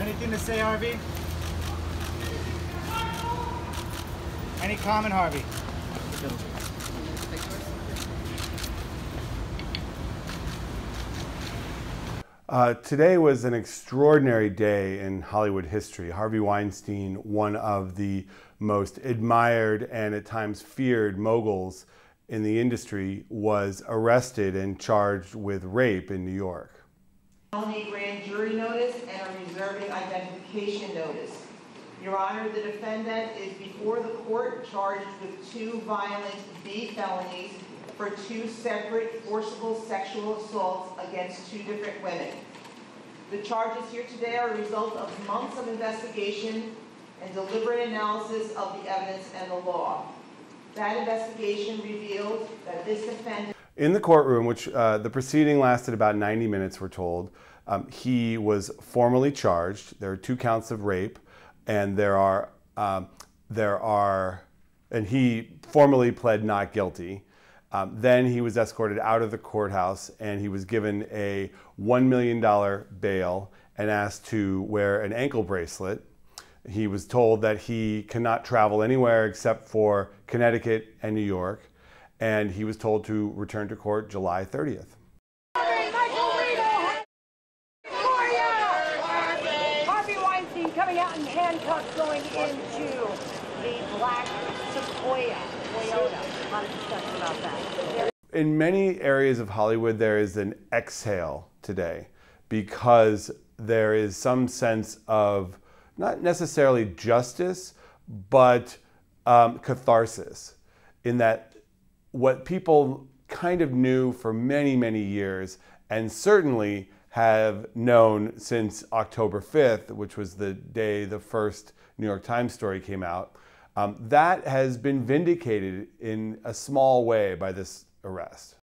Anything to say, Harvey? Any comment, Harvey? Today was an extraordinary day in Hollywood history. Harvey Weinstein, one of the most admired and at times feared moguls in the industry, was arrested and charged with rape in New York. Only grand jury notice and a reserving identification notice. Your Honor, the defendant is before the court charged with 2 violent B felonies for 2 separate forcible sexual assaults against 2 different women. The charges here today are a result of months of investigation and deliberate analysis of the evidence and the law. That investigation revealed that this defendant... In the courtroom, which the proceeding lasted about 90 minutes, we're told, he was formally charged. There are 2 counts of rape, and and he formally pled not guilty. Then he was escorted out of the courthouse and he was given a $1 million bail and asked to wear an ankle bracelet. He was told that he cannot travel anywhere except for Connecticut and New York, and he was told to return to court July 30th. Harvey Weinstein coming out in handcuffs going into the black Sequoia Toyota. A lot of discussion about that. In many areas of Hollywood, there is an exhale today because there is some sense of not necessarily justice, but catharsis, in that what people kind of knew for many, many years, and certainly have known since October 5th, which was the day the first New York Times story came out, that has been vindicated in a small way by this arrest.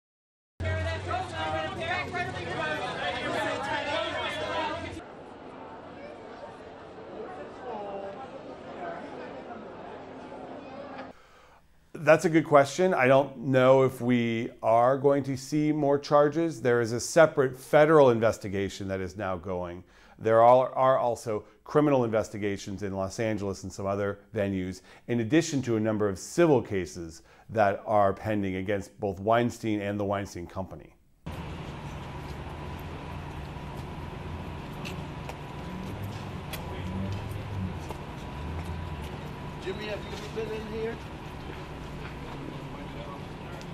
That's a good question. I don't know if we are going to see more charges. There is a separate federal investigation that is now going. There are also criminal investigations in Los Angeles and some other venues, in addition to a number of civil cases that are pending against both Weinstein and the Weinstein Company. Jimmy, have you been in here?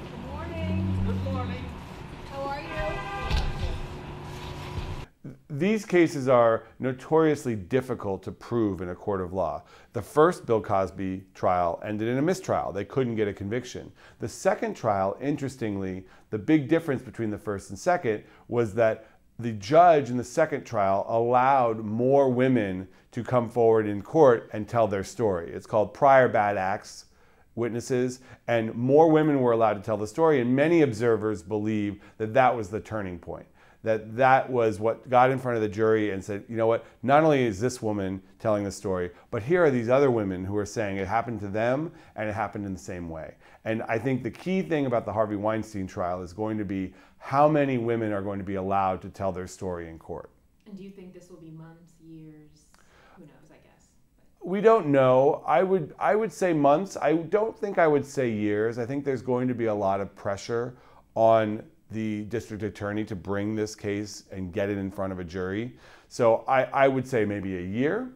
Good morning. Good morning. How are you? These cases are notoriously difficult to prove in a court of law. The first Bill Cosby trial ended in a mistrial. They couldn't get a conviction. The second trial, interestingly, the big difference between the first and second was that the judge in the second trial allowed more women to come forward in court and tell their story. It's called prior bad acts witnesses, and more women were allowed to tell the story, and many observers believe that that was the turning point. That was what got in front of the jury and said, you know what, not only is this woman telling the story, but here are these other women who are saying it happened to them and it happened in the same way. And I think the key thing about the Harvey Weinstein trial is going to be how many women are going to be allowed to tell their story in court. And do you think this will be months, years? Who knows, I guess. We don't know. I would say months. I don't think I would say years. I think there's going to be a lot of pressure on the district attorney to bring this case and get it in front of a jury. So I would say maybe a year.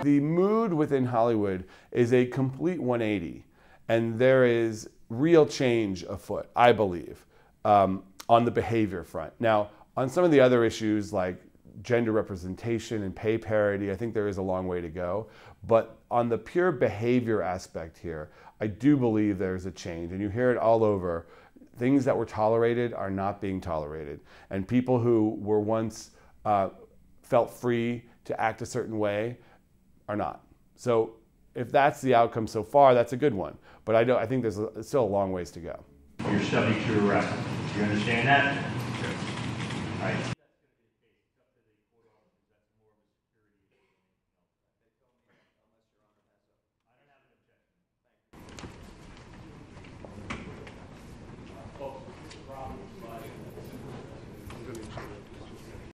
The mood within Hollywood is a complete 180, and there is real change afoot, I believe, on the behavior front. Now, on some of the other issues like gender representation and pay parity, I think there is a long way to go. But on the pure behavior aspect here, I do believe there's a change. And you hear it all over. Things that were tolerated are not being tolerated. And people who were once felt free to act a certain way are not. So if that's the outcome so far, that's a good one. But I think there's still a long ways to go. You're subject to arrest. Do you understand that? Right.